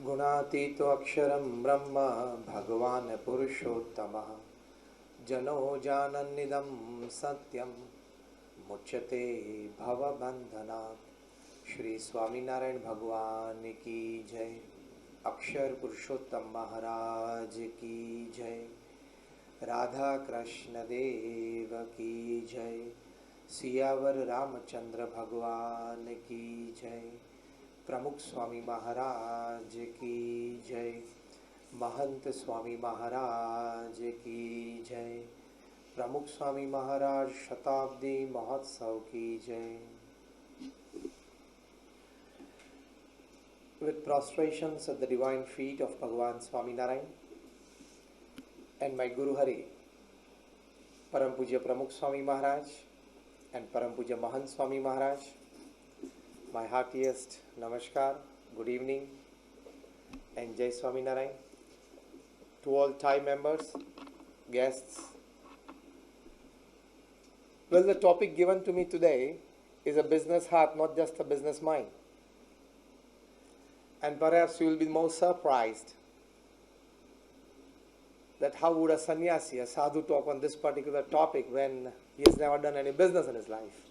गुणातीतो अक्षरं ब्रह्म भगवान् पुरुषोत्तमः जनो जानन्निदं सत्यं मुच्यते भवबन्धनात्। श्री स्वामीनारायण भगवान की जय। अक्षर पुरुषोत्तम महाराज की जय। राधा कृष्ण देव की जय। सियावर रामचंद्र भगवान की जय। प्रमुख स्वामी महाराज की जय। महंत स्वामी महाराज की जय। प्रमुख स्वामी महाराज शताब्दी महोत्सव की जय। With prostrations at the divine feet of Bhagavan Swaminarayan and my Guru Hari, Param Pujya Pramukh Swami Maharaj and Param Pujya Mahant Swami Maharaj, my heartiest namaskar, good evening and Jai Swaminarayan to all Thai members, guests. Well, the topic given to me today is a business heart, not just a business mind. And perhaps you will be more surprised that how would a sannyasi, a sadhu, talk on this particular topic when he has never done any business in his life,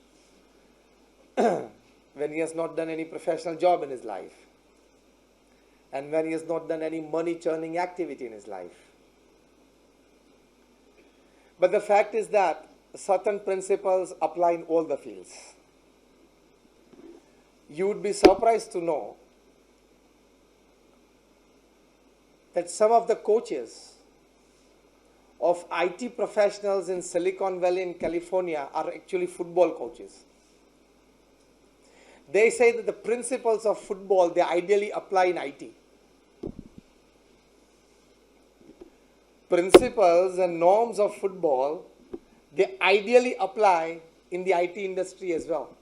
when he has not done any professional job in his life, and when he has not done any money-churning activity in his life. But the fact is that certain principles apply in all the fields. You would be surprised to know that some of the coaches of IT professionals in Silicon Valley in California are actually football coaches. They say that the principles of football, they ideally apply in IT. Principles and norms of football, they ideally apply in the IT industry as well.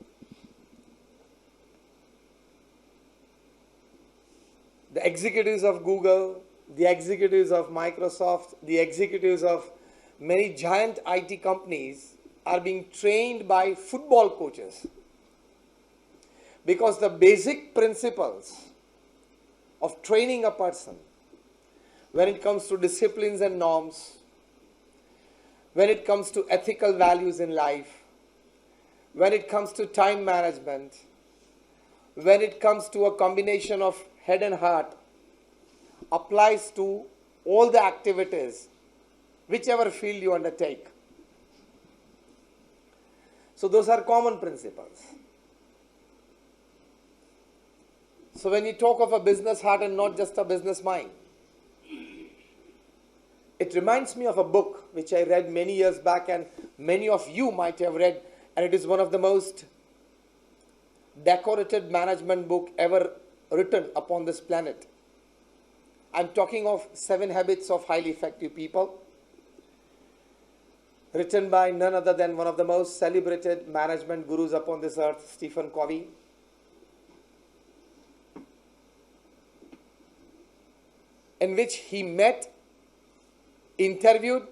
The executives of Google, the executives of Microsoft, the executives of many giant IT companies are being trained by football coaches. Because the basic principles of training a person, when it comes to disciplines and norms, when it comes to ethical values in life, when it comes to time management, when it comes to a combination of head and heart, applies to all the activities, whichever field you undertake. So those are common principles. So when you talk of a business heart and not just a business mind, it reminds me of a book which I read many years back and many of you might have read, and it is one of the most decorated management book ever written upon this planet. I'm talking of 7 Habits of Highly Effective People, written by none other than one of the most celebrated management gurus upon this earth, Stephen Covey. In which he met, interviewed,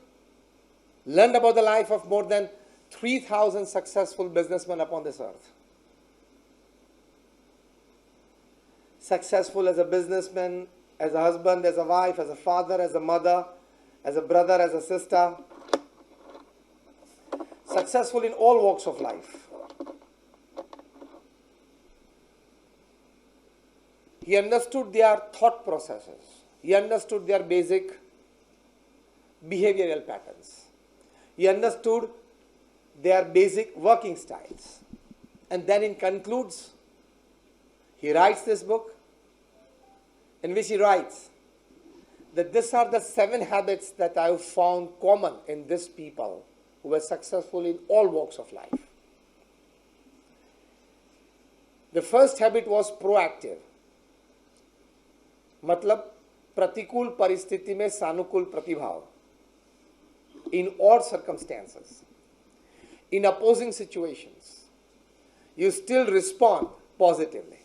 learned about the life of more than 3,000 successful businessmen upon this earth. Successful as a businessman, as a husband, as a wife, as a father, as a mother, as a brother, as a sister. Successful in all walks of life. He understood their thought processes. He understood their basic behavioral patterns. He understood their basic working styles. And then he concludes, he writes this book, in which he writes that these are the 7 habits that I have found common in these people who were successful in all walks of life. The first habit was proactive. मतलब प्रतिकूल परिस्थिति में सानुकूल प्रतिभाव. In all circumstances, in opposing situations, you still respond positively.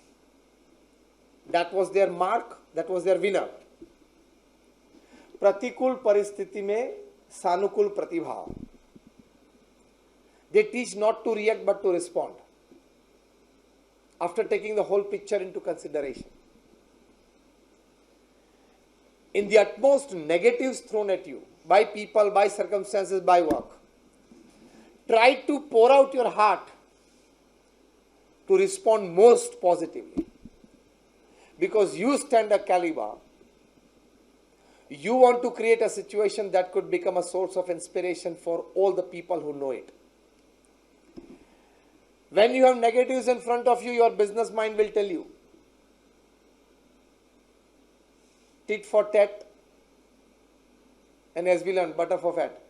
That was their mark, that was their winner. प्रतिकूल परिस्थिति में सानुकूल प्रतिभाव. They teach not to react but to respond. After taking the whole picture into consideration. in the utmost negatives thrown at you by people, by circumstances, by work, try to pour out your heart to respond most positively. Because you stand a caliber, you want to create a situation that could become a source of inspiration for all the people who know it. When you have negatives in front of you, your business mind will tell you, tit for tat, and as we learned, butter for fat.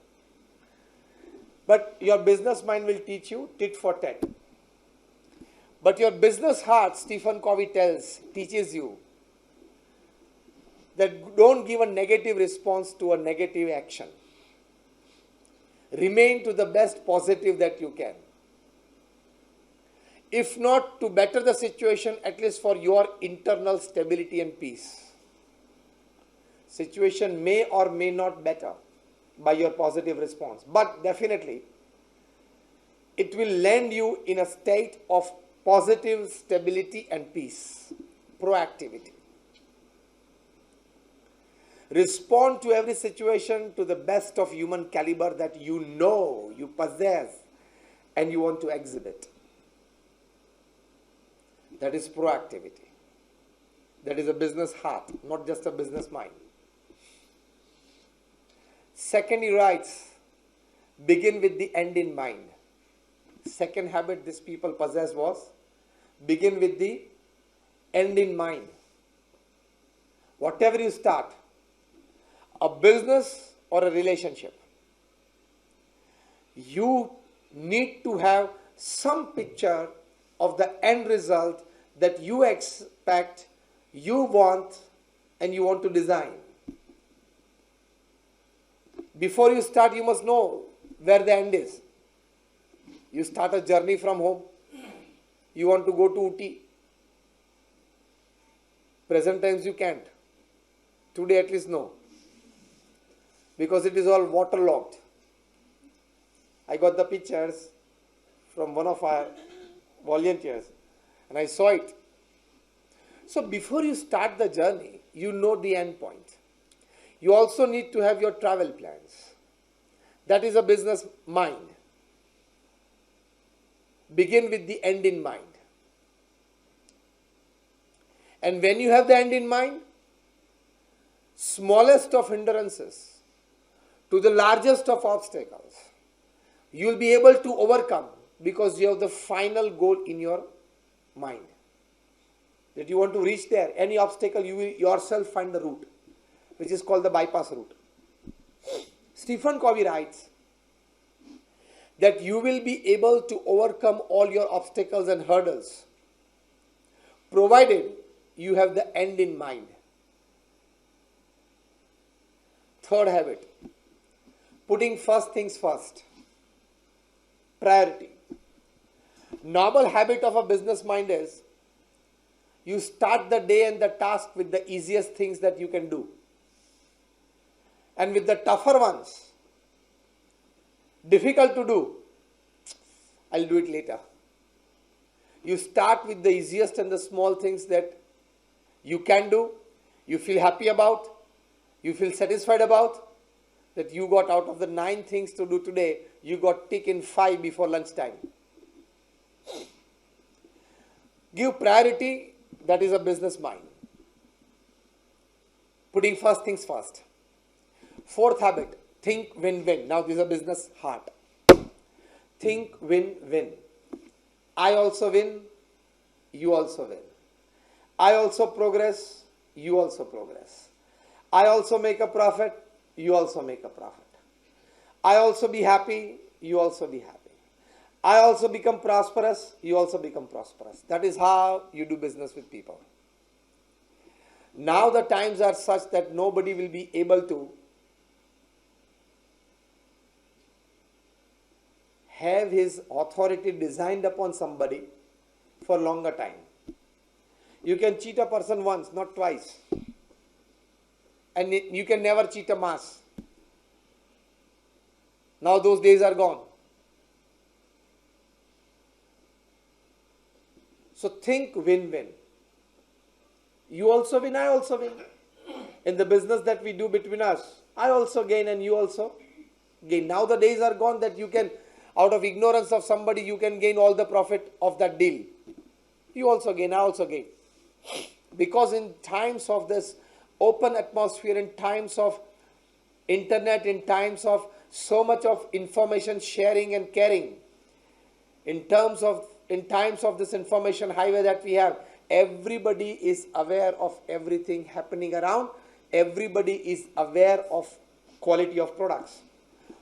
But your business mind will teach you tit for tat. But your business heart, Stephen Covey teaches you that don't give a negative response to a negative action. Remain to the best positive that you can. If not to better the situation, at least for your internal stability and peace. Situation may or may not better by your positive response, but definitely it will land you in a state of positive stability and peace, proactivity. Respond to every situation to the best of human caliber that you know, you possess, and you want to exhibit. That is proactivity. That is a business heart, not just a business mind. Second, he writes, begin with the end in mind. Second habit these people possess was, begin with the end in mind. Whatever you start, a business or a relationship, you need to have some picture of the end result that you expect, you want, and you want to design. Before you start, you must know where the end is. You start a journey from home. You want to go to Uti. Present times you can't. Today at least no. Because it is all waterlogged. I got the pictures from one of our volunteers and I saw it. So before you start the journey, you know the end point. You also need to have your travel plans. That is a business mind. Begin with the end in mind. And when you have the end in mind, smallest of hindrances to the largest of obstacles, you will be able to overcome because you have the final goal in your mind. That you want to reach there. Any obstacle, you will yourself find the route, which is called the bypass route. Stephen Covey writes that you will be able to overcome all your obstacles and hurdles, provided you have the end in mind. Third habit, putting first things first. Priority. Normal habit of a business mind is you start the day and the task with the easiest things that you can do. And with the tougher ones, difficult to do, I'll do it later. You start with the easiest and the small things that you can do, you feel happy about, you feel satisfied about, that you got out of the 9 things to do today, you got tick in 5 before lunchtime. Give priority, that is a business mind. Putting first things first. Fourth habit, think win-win. Now this is a business heart. Think win-win. I also win, you also win. I also progress, you also progress. I also make a profit, you also make a profit. I also be happy, you also be happy. I also become prosperous, you also become prosperous. That is how you do business with people. Now the times are such that nobody will be able to have his authority designed upon somebody for longer time. You can cheat a person once, not twice. And you can never cheat a mass. Now those days are gone. So think win-win. You also win, I also win. in the business that we do between us. I also gain and you also gain. Now the days are gone that you can, out of ignorance of somebody, you can gain all the profit of that deal. You also gain, I also gain. Because in times of this open atmosphere, in times of internet, in times of so much of information sharing and caring, in times of this information highway that we have, everybody is aware of everything happening around. Everybody is aware of quality of products.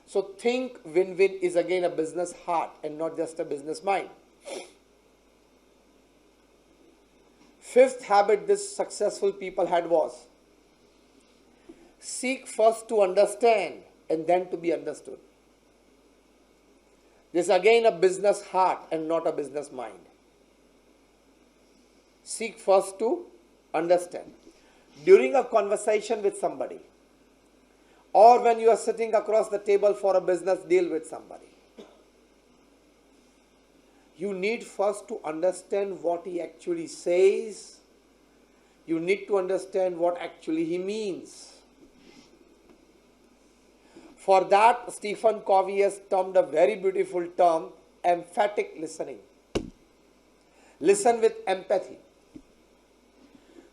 So think win-win is again a business heart and not just a business mind. Fifth habit this successful people had was seek first to understand and then to be understood. This is again a business heart and not a business mind. Seek first to understand. During a conversation with somebody, or when you are sitting across the table for a business deal with somebody, you need first to understand what he actually says. You need to understand what actually he means. For that, Stephen Covey has termed a very beautiful term, emphatic listening. Listen with empathy.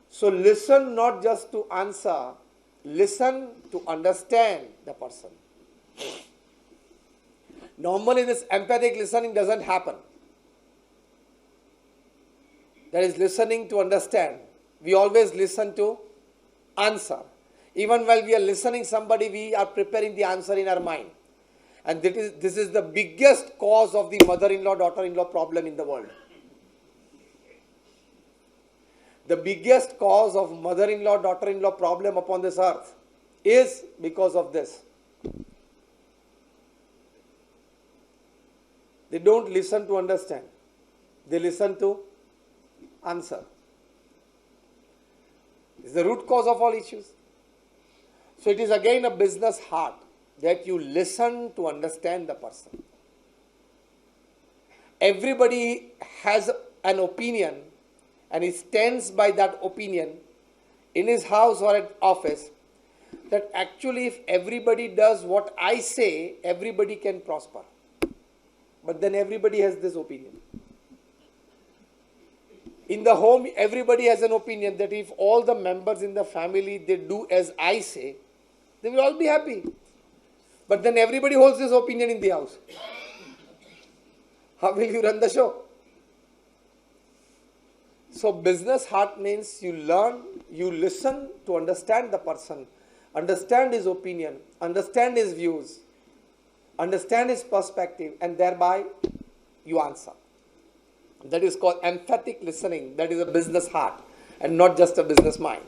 So listen not just to answer, listen to understand the person. Normally this empathic listening doesn't happen. That is listening to understand. We always listen to answer. Even while we are listening somebody, we are preparing the answer in our mind. And this is the biggest cause of the mother-in-law, daughter-in-law problem in the world. The biggest cause of mother-in-law, daughter-in-law problem upon this earth is because of this. They don't listen to understand. They listen to answer. It's the root cause of all issues. So it is again a business heart that you listen to understand the person. Everybody has an opinion and he stands by that opinion in his house or at office, that actually if everybody does what I say, everybody can prosper. But then everybody has this opinion. In the home, everybody has an opinion that if all the members in the family, they do as I say, they will all be happy. But then everybody holds this opinion in the house. How will you run the show? So business heart means you learn, you listen to understand the person, understand his opinion, understand his views, understand his perspective, and thereby you answer. That is called emphatic listening. That is a business heart and not just a business mind.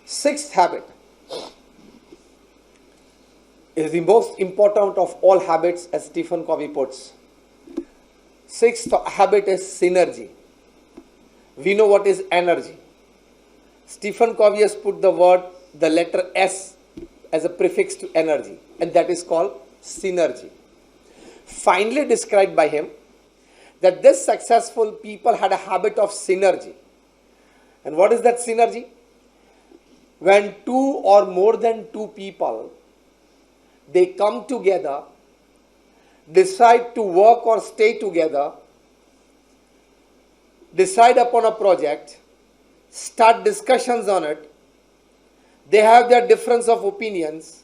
Sixth habit is the most important of all habits, as Stephen Covey puts. Sixth habit is synergy. We know what is energy. Stephen Covey has put the letter S as a prefix to energy, and that is called synergy. Finally described by him that this successful people had a habit of synergy. And what is that synergy? When two or more than two people, they come together, decide to work or stay together, decide upon a project, start discussions on it, they have their difference of opinions,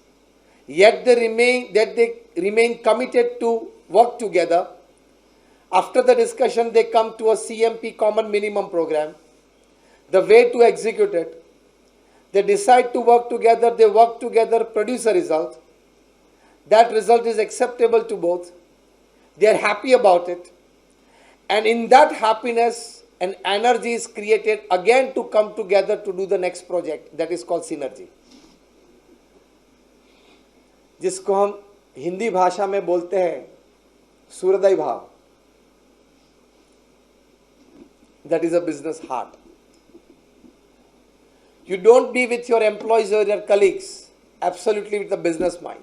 yet they remain committed to work together. After the discussion, they come to a CMP, common minimum program, the way to execute it. They decide to work together, they work together, produce a result. That result is acceptable to both. They are happy about it. And in that happiness, an energy is created again to come together to do the next project. That is called synergy. जिसको हम हिंदी भाषा में बोलते हैं सूर्योदय भाव. That is a business heart. You don't be with your employees or your colleagues absolutely with a business mind.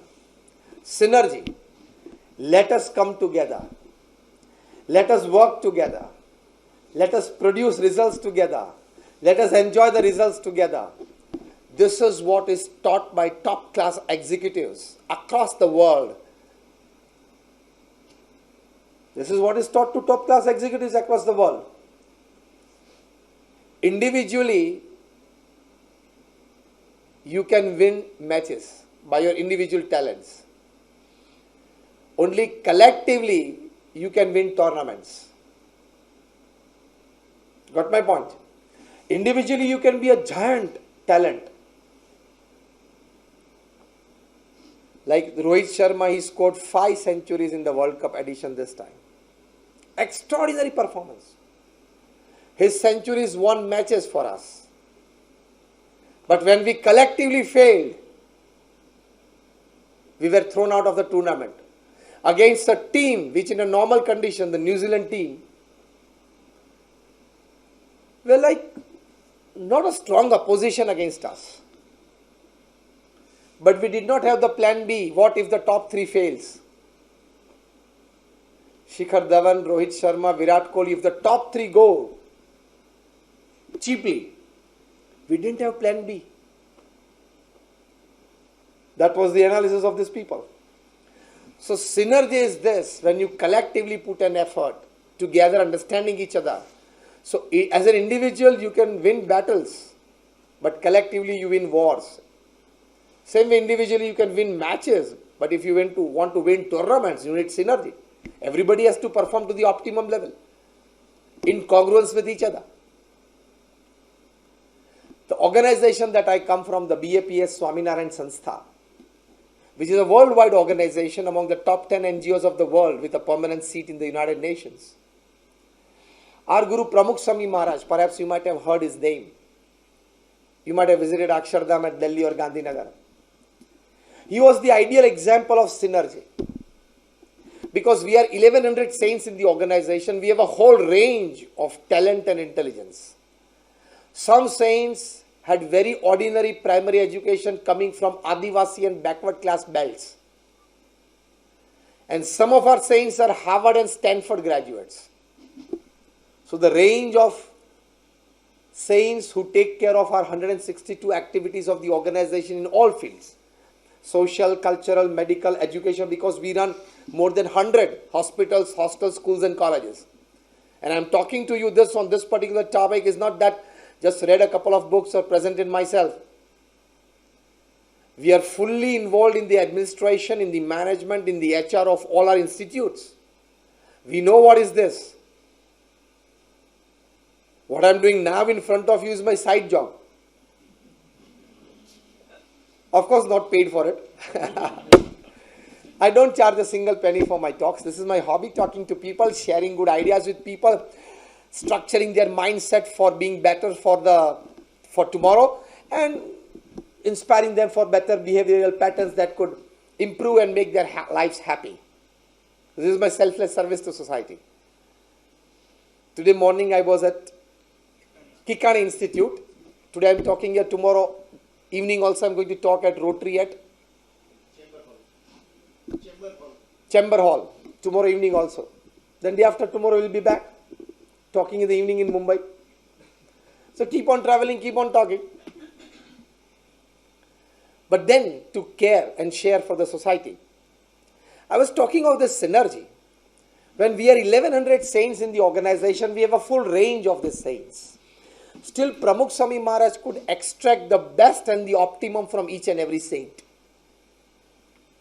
Synergy. Let us come together. Let us work together. Let us produce results together. Let us enjoy the results together. This is what is taught by top class executives across the world. This is what is taught to top class executives across the world. Individually, you can win matches by your individual talents. Only collectively, you can win tournaments. Got my point? Individually, you can be a giant talent. Like Rohit Sharma, he scored 5 centuries in the World Cup edition this time. Extraordinary performance. His centuries won matches for us. But when we collectively failed, we were thrown out of the tournament. Against a team which in a normal condition, the New Zealand team, were like not a strong opposition against us. But we did not have the plan B. What if the top 3 fails? Shikhar Dhawan, Rohit Sharma, Virat Kohli, if the top 3 go cheaply, we didn't have plan B. That was the analysis of these people. So synergy is this, when you collectively put an effort together, understanding each other. So as an individual, you can win battles, but collectively you win wars. Same way individually you can win matches, but if you want to win tournaments, you need synergy. Everybody has to perform to the optimum level, in congruence with each other. The organization that I come from, the BAPS Swaminarayan Sanstha, which is a worldwide organization among the top 10 NGOs of the world with a permanent seat in the United Nations. Our Guru Pramukh Swami Maharaj, perhaps you might have heard his name. You might have visited Akshardham at Delhi or Gandhinagar. He was the ideal example of synergy. Because we are 1100 saints in the organization, we have a whole range of talent and intelligence. Some saints had very ordinary primary education coming from Adivasi and backward class belts. And some of our saints are Harvard and Stanford graduates. So the range of saints who take care of our 162 activities of the organization in all fields, social, cultural, medical, education, because we run more than 100 hospitals, hostels, schools and colleges. And I'm talking to you this on this particular topic is not that just read a couple of books or presented myself. We are fully involved in the administration, in the management, in the HR of all our institutes. We know what is this. What I'm doing now in front of you is my side job. Of course, not paid for it. I don't charge a single penny for my talks. This is my hobby, talking to people, sharing good ideas with people, structuring their mindset for being better for tomorrow, and inspiring them for better behavioral patterns that could improve and make their lives happy. This is my selfless service to society. Today morning I was at Kikani Institute. Today I'm talking here. Tomorrow evening also I'm going to talk at Rotary at Chamber Hall. Tomorrow evening also. Then day after tomorrow we'll be back talking in the evening in Mumbai. So keep on traveling, keep on talking. But then to care and share for the society. I was talking of this synergy. When we are 1100 saints in the organization, we have a full range of the saints. Still, Pramukh Swami Maharaj could extract the best and the optimum from each and every saint.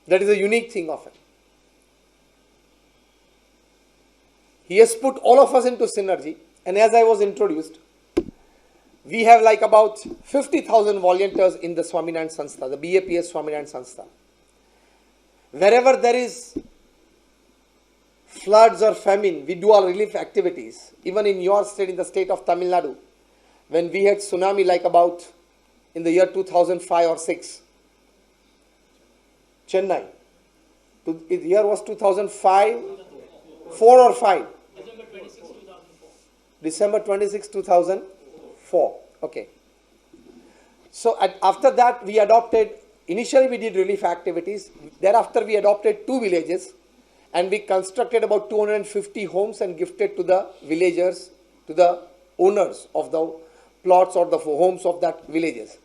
That is a unique thing of it. He has put all of us into synergy, and as I was introduced, we have like about 50,000 volunteers in the Swaminarayan Sanstha, the BAPS Swaminarayan Sanstha. Wherever there is floods or famine, we do our relief activities. Even in your state, in the state of Tamil Nadu, when we had tsunami like about in the year 2005 or 6, Chennai, the year was 2005, 4 or 5? December 26, 2004. Okay. So after that we adopted, initially we did relief activities. Thereafter we adopted 2 villages and we constructed about 250 homes and gifted to the villagers, to the owners of the plots or the homes of that villages.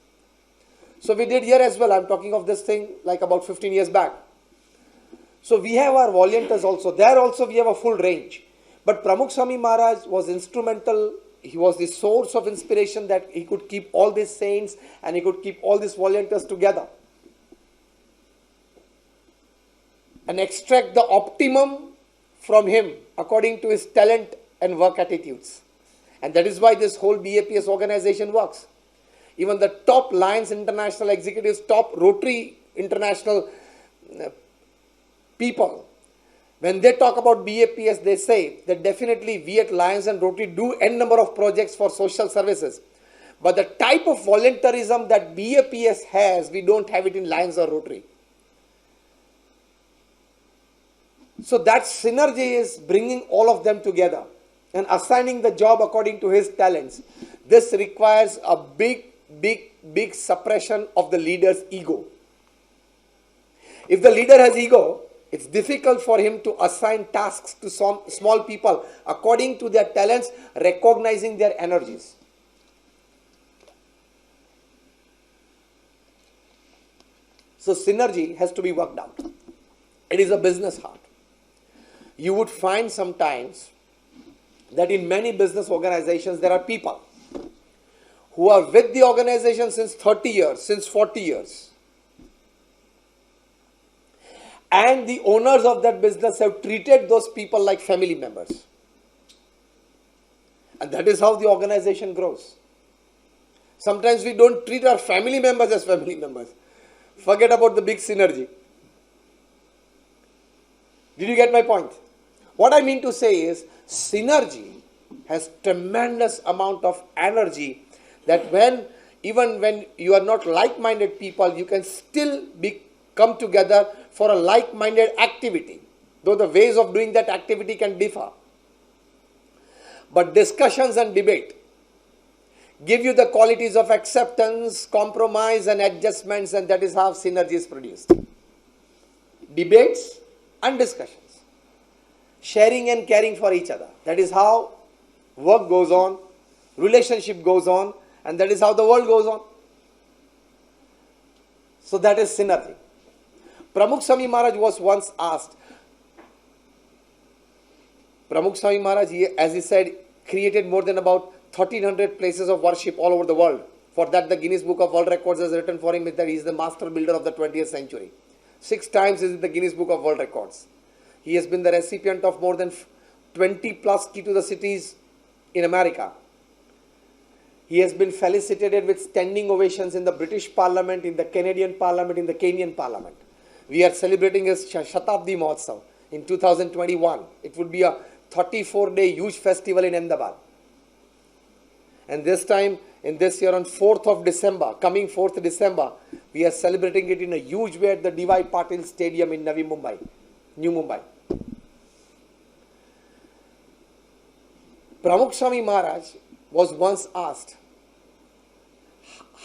So we did here as well. I'm talking of this thing like about 15 years back. So we have our volunteers also. There also we have a full range. But Pramukh Swami Maharaj was instrumental. He was the source of inspiration that he could keep all these saints and he could keep all these volunteers together and extract the optimum from him according to his talent and work attitudes. And that is why this whole BAPS organization works. Even the top Lions International executives, top Rotary International people, when they talk about BAPS, they say that definitely we at Lions and Rotary do n number of projects for social services. But the type of volunteerism that BAPS has, we don't have it in Lions or Rotary. So that synergy is bringing all of them together and assigning the job according to his talents. This requires a big suppression of the leader's ego. If the leader has ego, it's difficult for him to assign tasks to some small people according to their talents, recognizing their energies. So synergy has to be worked out. It is a business heart. You would find sometimes that in many business organizations there are people who are with the organization since 30 years, since 40 years. And the owners of that business have treated those people like family members. And that is how the organization grows. Sometimes we don't treat our family members as family members. Forget about the big synergy. Did you get my point? What I mean to say is, synergy has tremendous amount of energy that even when you are not like-minded people, you can still come together for a like-minded activity, though the ways of doing that activity can differ. But discussions and debate give you the qualities of acceptance, compromise and adjustments, and that is how synergy is produced. Debates and discussions. Sharing and caring for each other. That is how work goes on, relationship goes on, and that is how the world goes on. So that is synergy. Pramukh Swami Maharaj was once asked, Pramukh Swami Maharaj, as he said, created more than about 1300 places of worship all over the world. For that, the Guinness Book of World Records has written for him that he is the master builder of the 20th century. 6 times is in the Guinness Book of World Records. He has been the recipient of more than 20 plus key to the cities in America. He has been felicitated with standing ovations in the British Parliament, in the Canadian Parliament, in the Kenyan Parliament. We are celebrating his Shatabdi Mahotsav in 2021. It would be a 34-day huge festival in Ahmedabad. And this time, in this year on 4th of December, coming 4th December, we are celebrating it in a huge way at the D.Y. Patil Stadium in Navi Mumbai, New Mumbai. Pramukh Swami Maharaj was once asked,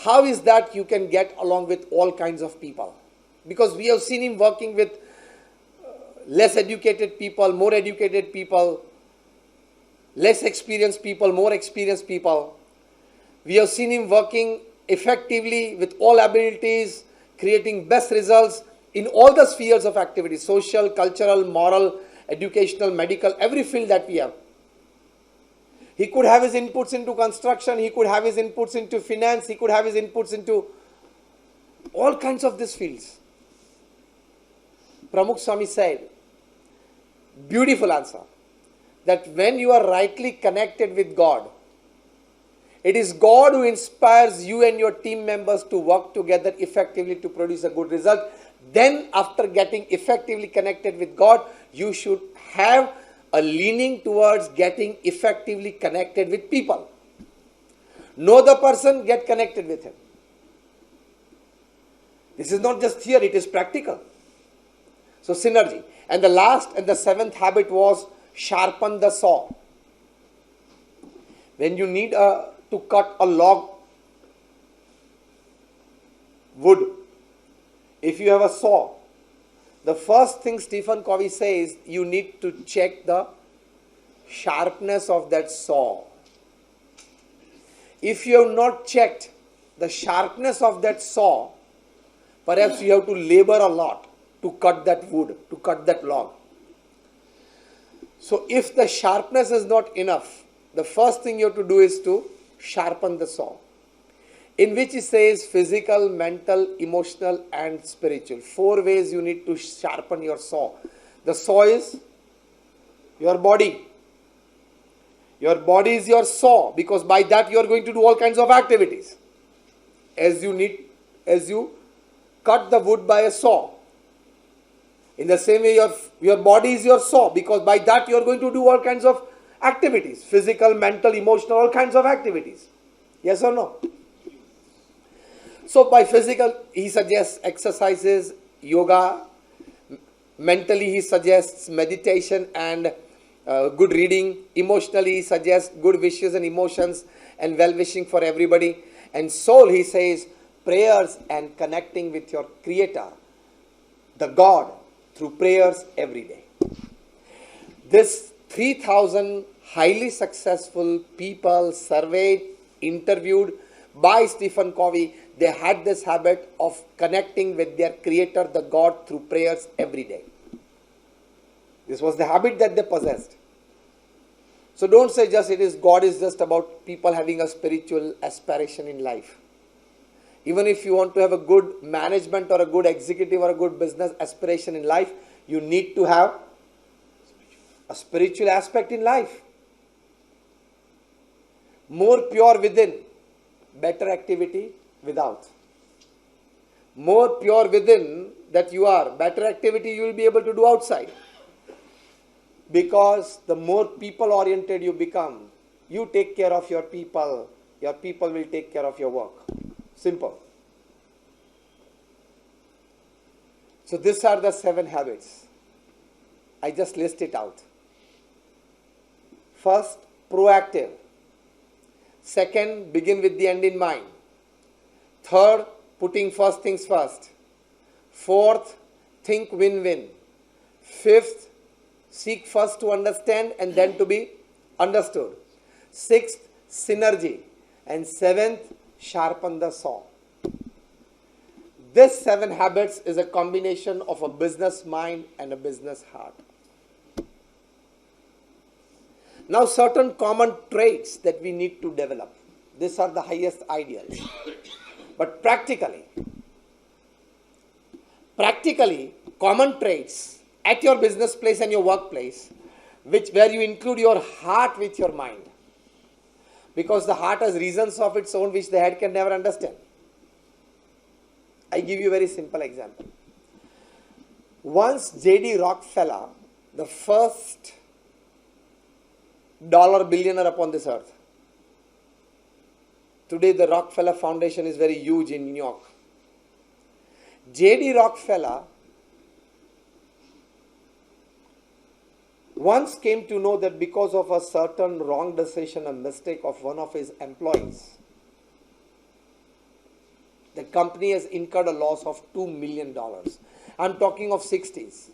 how is that you can get along with all kinds of people? Because we have seen him working with less educated people, more educated people, less experienced people, more experienced people. We have seen him working effectively with all abilities, creating best results in all the spheres of activity, social, cultural, moral, educational, medical, every field that we have. He could have his inputs into construction, he could have his inputs into finance, he could have his inputs into all kinds of these fields. Pramukh Swami said, beautiful answer, that when you are rightly connected with God, it is God who inspires you and your team members to work together effectively to produce a good result. Then after getting effectively connected with God, you should have a leaning towards getting effectively connected with people. Know the person, get connected with him. This is not just theory, it is practical. So synergy. And the last and the 7th habit was sharpen the saw. When you need to cut a log, wood, if you have a saw, the first thing Stephen Covey says, you need to check the sharpness of that saw. If you have not checked the sharpness of that saw, perhaps you have to labor a lot to cut that wood, to cut that log. So if the sharpness is not enough, the first thing you have to do is to sharpen the saw. In which it says physical, mental, emotional and spiritual. 4 ways you need to sharpen your saw. The saw is your body. Your body is your saw, because by that you are going to do all kinds of activities. As you cut the wood by a saw. In the same way, your body is your saw, because by that you are going to do all kinds of activities. Physical, mental, emotional, all kinds of activities. Yes or no? So by physical, he suggests exercises, yoga. Mentally, he suggests meditation and good reading. Emotionally, he suggests good wishes and emotions and well-wishing for everybody. And soul, he says, prayers and connecting with your Creator, the God, through prayers every day. This 3,000 highly successful people surveyed, interviewed by Stephen Covey, they had this habit of connecting with their Creator, the God, through prayers every day. This was the habit that they possessed. So don't say God is just about people having a spiritual aspiration in life. Even if you want to have a good management or a good executive or a good business aspiration in life, you need to have a spiritual aspect in life. More pure within, better activity without. More pure within that you are, better activity you will be able to do outside. Because the more people oriented you become, you take care of your people will take care of your work. Simple. So these are the 7 habits. I just list it out. First, proactive. Second, begin with the end in mind. Third, putting first things first. Fourth, think win-win. Fifth, seek first to understand and then to be understood. Sixth, synergy. And seventh, sharpen the saw. This 7 habits is a combination of a business mind and a business heart. Now, certain common traits that we need to develop. These are the highest ideals. But practically, common traits at your business place and your workplace, where you include your heart with your mind. Because the heart has reasons of its own which the head can never understand. I give you a very simple example. Once J.D. Rockefeller, the first dollar billionaire upon this earth. Today the Rockefeller Foundation is very huge in New York. J.D. Rockefeller once came to know that because of a certain wrong decision, a mistake of one of his employees, the company has incurred a loss of $2 million. I'm talking of 60s.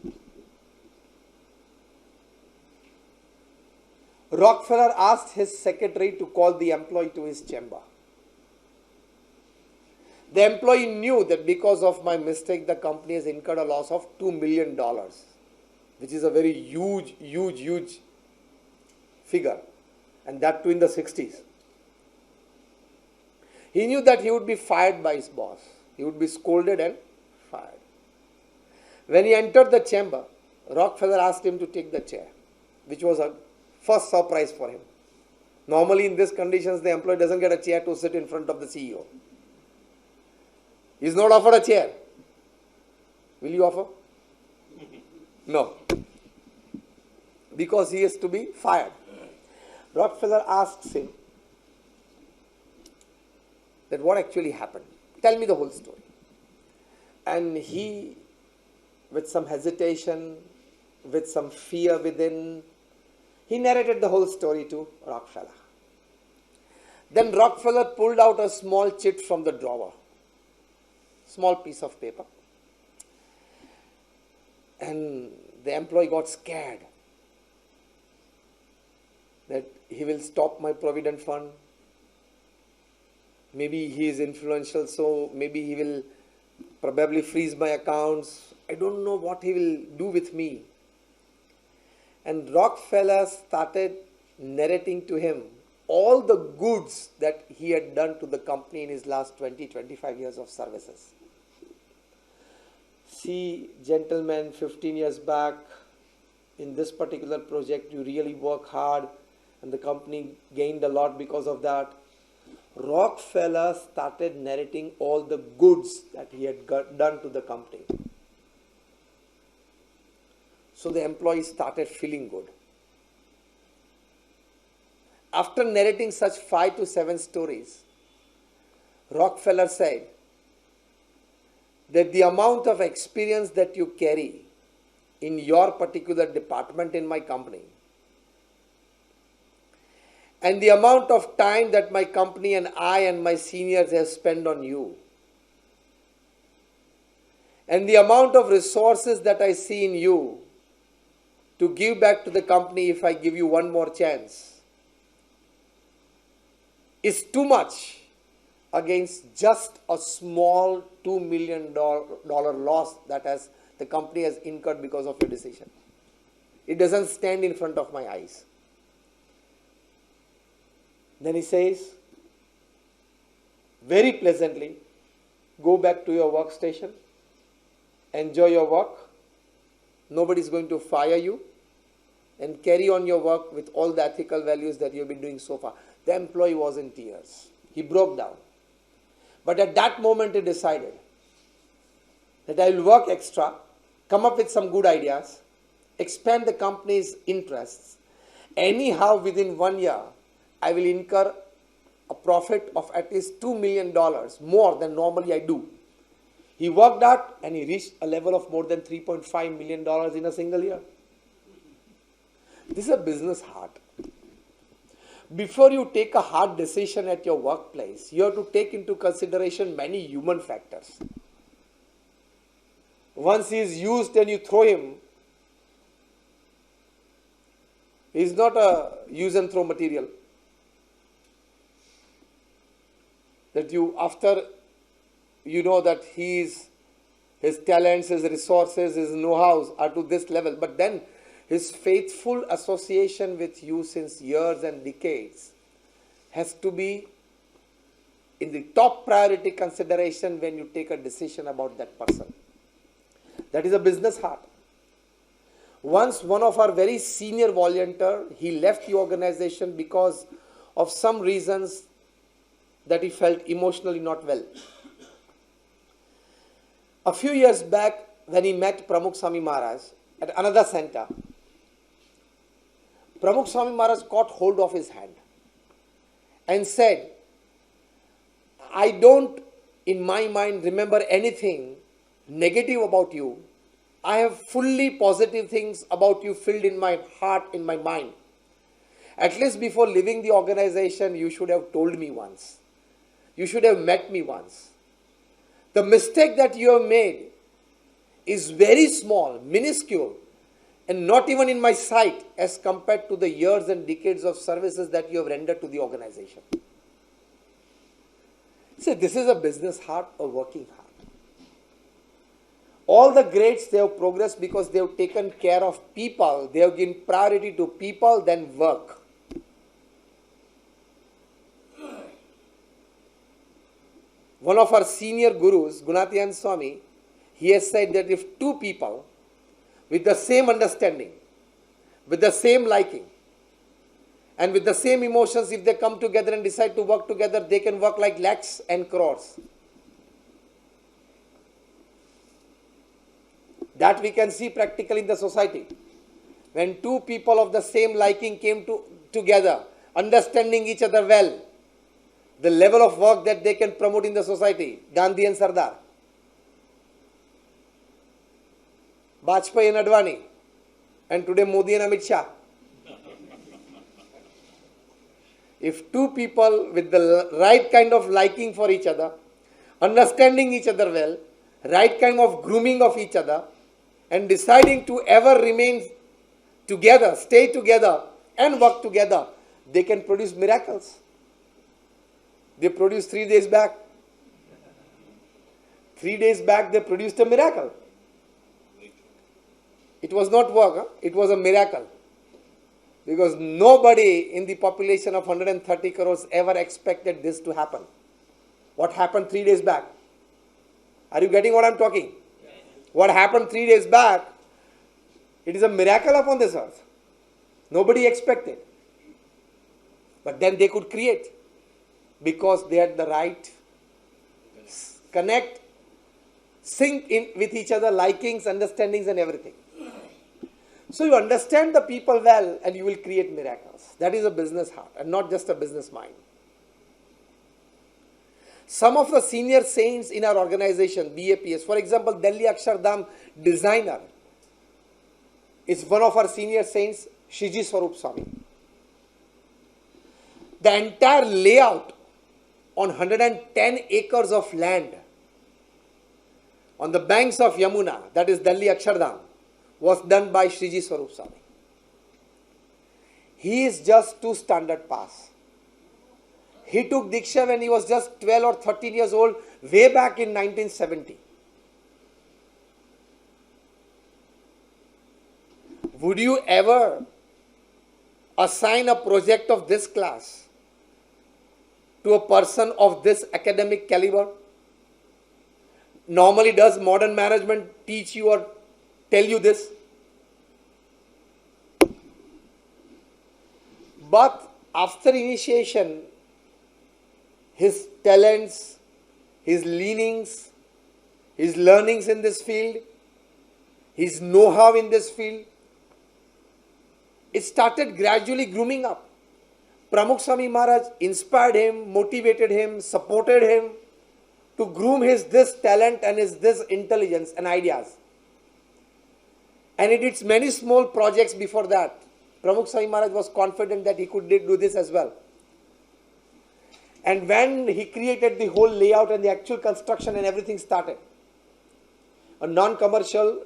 Rockefeller asked his secretary to call the employee to his chamber. The employee knew that because of my mistake, the company has incurred a loss of $2 million, which is a very huge figure, and that too in the 60s. He knew that he would be fired by his boss. He would be scolded and fired. When he entered the chamber, Rockefeller asked him to take the chair, which was a first surprise for him. Normally in these conditions, the employee doesn't get a chair to sit in front of the CEO. He is not offered a chair. Will you offer? No. Because he is to be fired. Rockefeller asks him that what actually happened. Tell me the whole story. And he, with some hesitation, with some fear within, he narrated the whole story to Rockefeller. Then Rockefeller pulled out a small chit from the drawer. Small piece of paper. And the employee got scared that he will stop my provident fund. Maybe he is influential, so maybe he will probably freeze my accounts. I don't know what he will do with me. And Rockefeller started narrating to him all the goods that he had done to the company in his last 20-25 years of services. See, gentlemen, 15 years back, in this particular project, you really work hard and the company gained a lot because of that. Rockefeller started narrating all the goods that he had done to the company. So the employees started feeling good. After narrating such 5 to 7 stories, Rockefeller said that the amount of experience that you carry in your particular department in my company and the amount of time that my company and I and my seniors have spent on you and the amount of resources that I see in you to give back to the company if I give you one more chance is too much against just a small $2 million loss that the company has incurred because of your decision. It doesn't stand in front of my eyes. Then he says, very pleasantly, go back to your workstation, enjoy your work, nobody is going to fire you, and carry on your work with all the ethical values that you have been doing so far. The employee was in tears. He broke down. But at that moment he decided that I will work extra, come up with some good ideas, expand the company's interests. Anyhow, within 1 year, I will incur a profit of at least $2 million more than normally I do. He worked out and he reached a level of more than $3.5 million in a single year. This is a business heart. Before you take a hard decision at your workplace, you have to take into consideration many human factors. Once he is used and you throw him, he is not a use and throw material. That you, after you know that his talents, his resources, his know-hows are to this level, but then his faithful association with you since years and decades has to be in the top priority consideration when you take a decision about that person. That is a business heart. Once one of our very senior volunteer, he left the organization because of some reasons that he felt emotionally not well. A few years back, when he met Pramukh Swami Maharaj at another center, Pramukh Swami Maharaj caught hold of his hand and said, I don't, in my mind, remember anything negative about you. I have fully positive things about you filled in my heart, in my mind. At least before leaving the organization, you should have told me once. You should have met me once. The mistake that you have made is very small, minuscule, and not even in my sight as compared to the years and decades of services that you have rendered to the organization. See, this is a business heart, a working heart. All the greats, they have progressed because they have taken care of people. They have given priority to people, then work. One of our senior gurus, Gunatiyan Swami, he has said that if two people with the same understanding, with the same liking, and with the same emotions, if they come together and decide to work together, they can work like lakhs and crores. That we can see practically in the society. When two people of the same liking came together, understanding each other well, the level of work that they can promote in the society, Gandhi and Sardar, Vajpayee and Advani, and today Modi and Amit Shah. If two people with the right kind of liking for each other, understanding each other well, right kind of grooming of each other, and deciding to ever remain together, stay together, and work together, they can produce miracles. They produced 3 days back. 3 days back they produced a miracle. It was not work, huh? It was a miracle. Because nobody in the population of 130 crores ever expected this to happen. What happened 3 days back? Are you getting what I'm talking? Yes. What happened 3 days back, it is a miracle upon this earth. Nobody expected. But then they could create. Because they had the right connect, sync in with each other, likings, understandings and everything. So you understand the people well and you will create miracles. That is a business heart and not just a business mind. Some of the senior saints in our organization, BAPS, for example, Delhi Akshardham designer is one of our senior saints, Shiji Swarup Swami. The entire layout on 110 acres of land on the banks of Yamuna, that is Delhi Akshardham, was done by Shiji Swarup Swami. He is just 2 standard pass. He took Diksha when he was just 12 or 13 years old, way back in 1970. Would you ever assign a project of this class to a person of this academic caliber? Normally, does modern management teach you or tell you this? But after initiation, his talents, his leanings, his learnings in this field, his know-how in this field, it started gradually grooming up. Pramukh Swami Maharaj inspired him, motivated him, supported him to groom his this talent and his this intelligence and ideas. And he did many small projects before that. Pramukh Swami Maharaj was confident that he could do this as well. And when he created the whole layout and the actual construction and everything started, a non-commercial,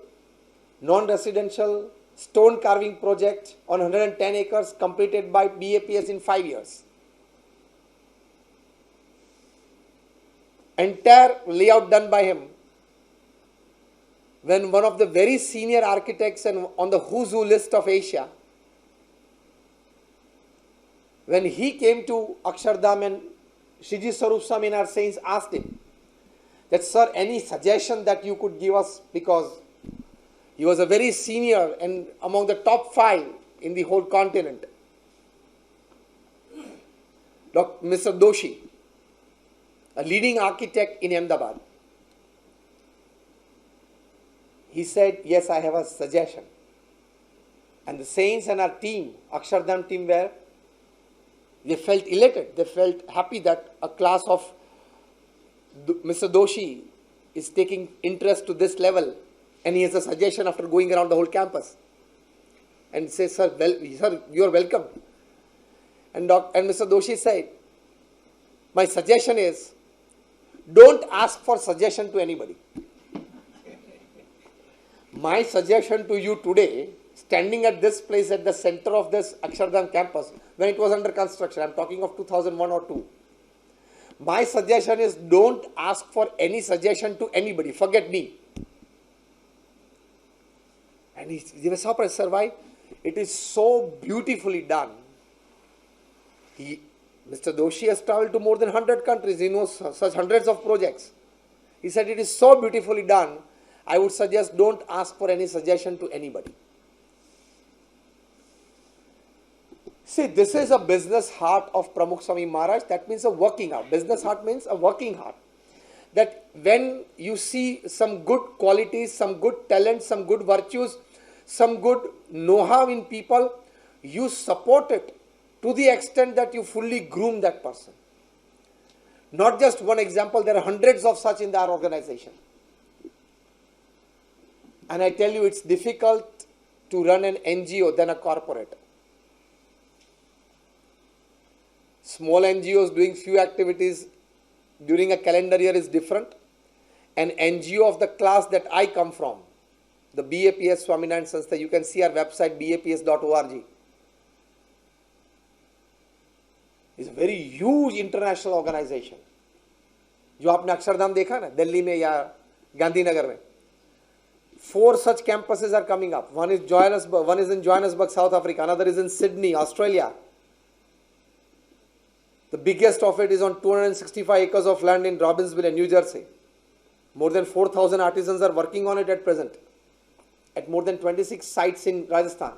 non-residential stone carving project on 110 acres completed by BAPS in 5 years. Entire layout done by him. When one of the very senior architects and on the who's who list of Asia, when he came to Akshardham and Shiji Swarup Swami and our saints asked him that, sir, any suggestion that you could give us, because he was a very senior and among the top 5 in the whole continent. Mr. Doshi, a leading architect in Ahmedabad. He said, yes, I have a suggestion. And the saints and our team, Akshardham team they felt elated. They felt happy that a class of Mr. Doshi is taking interest to this level. And he has a suggestion after going around the whole campus. And says, sir, you are welcome. And Mr. Doshi said, my suggestion is, don't ask for suggestion to anybody. My suggestion to you today, standing at this place at the center of this Akshardham campus, when it was under construction, I'm talking of 2001 or 2. My suggestion is, don't ask for any suggestion to anybody. Forget me. And he was surprised, sir, why? It is so beautifully done. Mr. Doshi has traveled to more than 100 countries. He knows such hundreds of projects. He said, it is so beautifully done. I would suggest don't ask for any suggestion to anybody. See, this is a business heart of Pramukh Swami Maharaj. That means a working heart. Business heart means a working heart. That when you see some good qualities, some good talents, some good virtues, some good know-how in people, you support it to the extent that you fully groom that person. Not just one example, there are hundreds of such in our organization. And I tell you, it's difficult to run an NGO than a corporate. Small NGOs doing few activities during a calendar year is different. An NGO of the class that I come from, the BAPS Swaminarayan Sanstha, you can see our website baps.org. is a very huge international organization. जो आपने अक्षरधाम देखा ना दिल्ली में या गांधीनगर में, 4 such campuses are coming up. One is in Johannesburg, South Africa. Another is in Sydney, Australia. The biggest of it is on 265 acres of land in Robbinsville, New Jersey. More than 4,000 artisans are working on it at present, at more than 26 sites in Rajasthan.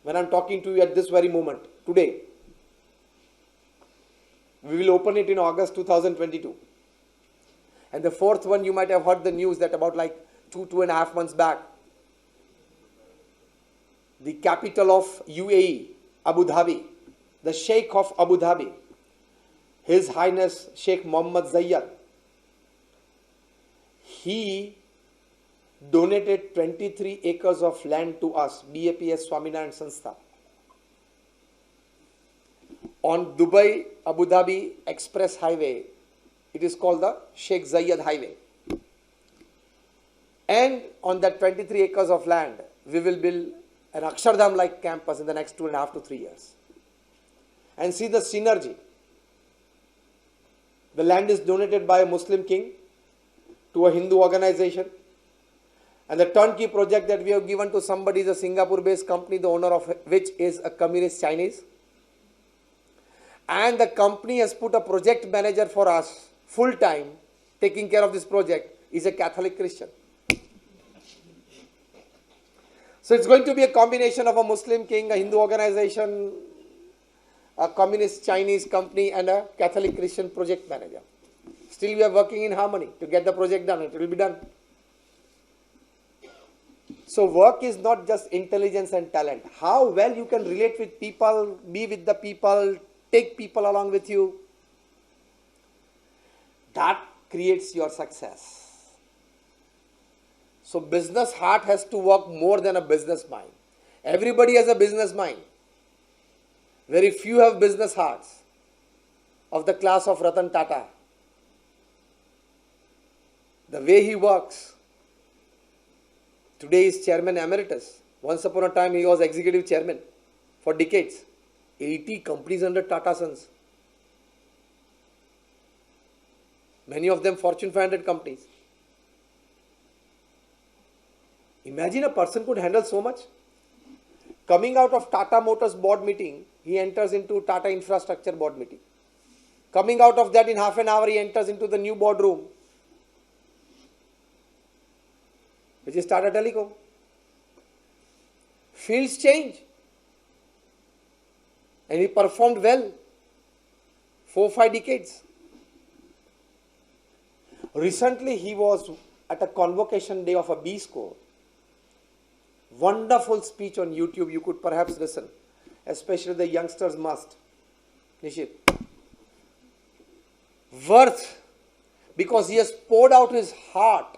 When I am talking to you at this very moment, today, we will open it in August 2022. And the fourth one, you might have heard the news that about like 2.5 months back, the capital of UAE, Abu Dhabi, the Sheikh of Abu Dhabi, His Highness Sheikh Mohammed Zayyad, he donated 23 acres of land to us, BAPS Swaminarayan Sanstha, on Dubai Abu Dhabi Express Highway. It is called the Sheikh Zayed Highway. And on that 23 acres of land, we will build an Akshardham like campus in the next 2.5 to 3 years. And see the synergy. The land is donated by a Muslim king to a Hindu organization. And the turnkey project that we have given to somebody is a Singapore-based company, the owner of which is a communist Chinese. And the company has put a project manager for us, full-time, taking care of this project, is a Catholic Christian. So it's going to be a combination of a Muslim king, a Hindu organization, a communist Chinese company, and a Catholic Christian project manager. Still we are working in harmony to get the project done. It will be done. So work is not just intelligence and talent. How well you can relate with people, be with the people, take people along with you, that creates your success. So business heart has to work more than a business mind. Everybody has a business mind. Very few have business hearts of the class of Ratan Tata. The way he works. Today is chairman emeritus. Once upon a time he was executive chairman for decades. 80 companies under Tata Sons. Many of them Fortune 500 companies. Imagine a person could handle so much. Coming out of Tata Motors board meeting, he enters into Tata Infrastructure board meeting. Coming out of that in half an hour, he enters into the new boardroom, which is Tata Telecom. Fields change. And he performed well. 4-5 decades. Recently, he was at a convocation day of a B score. Wonderful speech on YouTube. You could perhaps listen. Especially the youngsters must. Nishit. Worth. Because he has poured out his heart,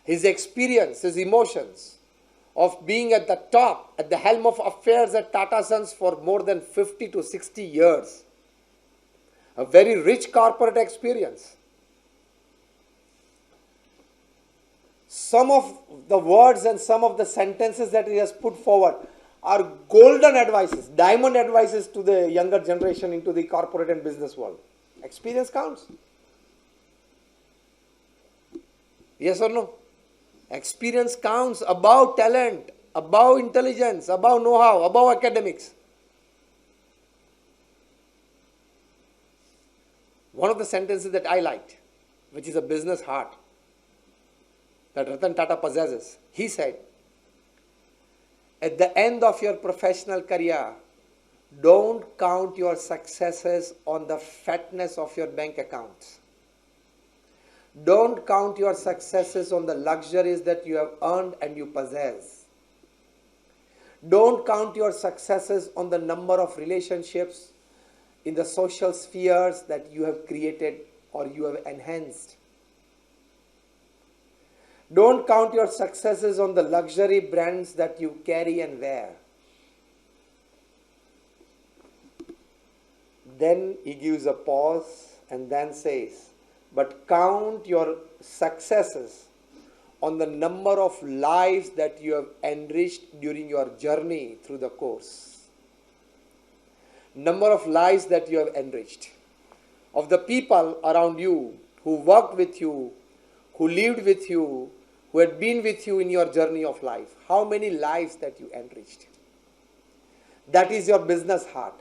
his experience, his emotions of being at the top, at the helm of affairs at Tata Sons for more than 50 to 60 years. A very rich corporate experience. Some of the words and some of the sentences that he has put forward are golden advices, diamond advices to the younger generation into the corporate and business world. Experience counts. Yes or no? Experience counts above talent, above intelligence, above know-how, above academics. One of the sentences that I liked, which is a business heart, that Ratan Tata possesses, he said, at the end of your professional career, don't count your successes on the fatness of your bank accounts. Don't count your successes on the luxuries that you have earned and you possess. Don't count your successes on the number of relationships in the social spheres that you have created or you have enhanced. Don't count your successes on the luxury brands that you carry and wear. Then he gives a pause and then says, but count your successes on the number of lives that you have enriched during your journey through the course. number of lives that you have enriched, of the people around you who worked with you, who lived with you, who had been with you in your journey of life. How many lives that you enriched? That is your business heart.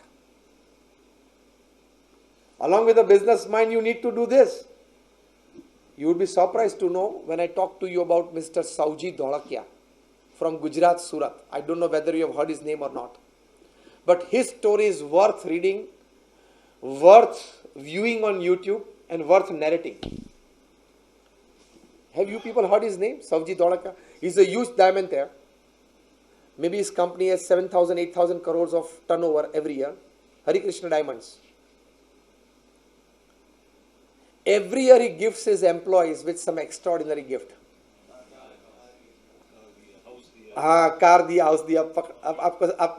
Along with the business mind, you need to do this. You would be surprised to know when I talk to you about Mr. Sauji Dholakia from Gujarat, Surat. I don't know whether you have heard his name or not. But his story is worth reading, worth viewing on YouTube, and worth narrating. Have you people heard his name? Sauji Dholakia. He's a huge diamond there. Maybe his company has 7,000, 8,000 crores of turnover every year. Hari Krishna Diamonds. Every year he gives his employees with some extraordinary gift. हाँ, car दिया, house दिया,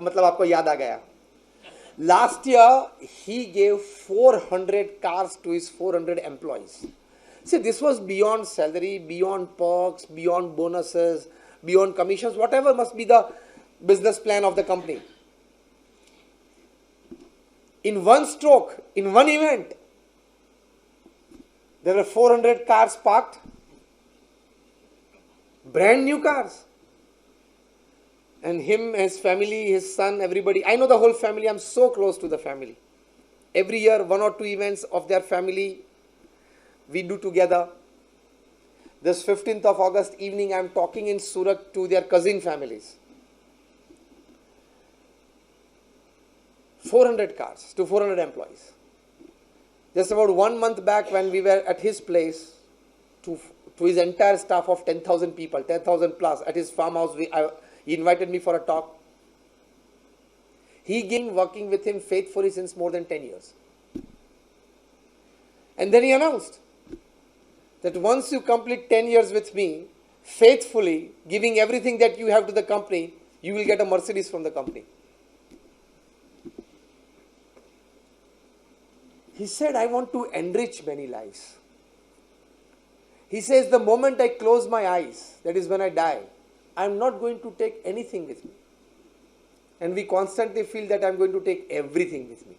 मतलब आपको याद आ गया. Last year he gave 400 cars to his 400 employees. See, this was beyond salary, beyond perks, beyond bonuses, beyond commissions, whatever must be the business plan of the company. In one stroke, in one event, there were 400 cars parked, brand new cars. And him, his family, his son, everybody. I know the whole family. I'm so close to the family. Every year, 1 or 2 events of their family we do together. This 15th of August evening, I'm talking in Surat to their cousin families. 400 cars to 400 employees. Just about 1 month back when we were at his place, to his entire staff of 10,000 people, 10,000 plus, at his farmhouse, he invited me for a talk. He been working with him faithfully since more than 10 years. And then he announced that once you complete 10 years with me, faithfully, giving everything that you have to the company, you will get a Mercedes from the company. He said, I want to enrich many lives. He says, the moment I close my eyes, that is when I die, I am not going to take anything with me. And we constantly feel that I am going to take everything with me.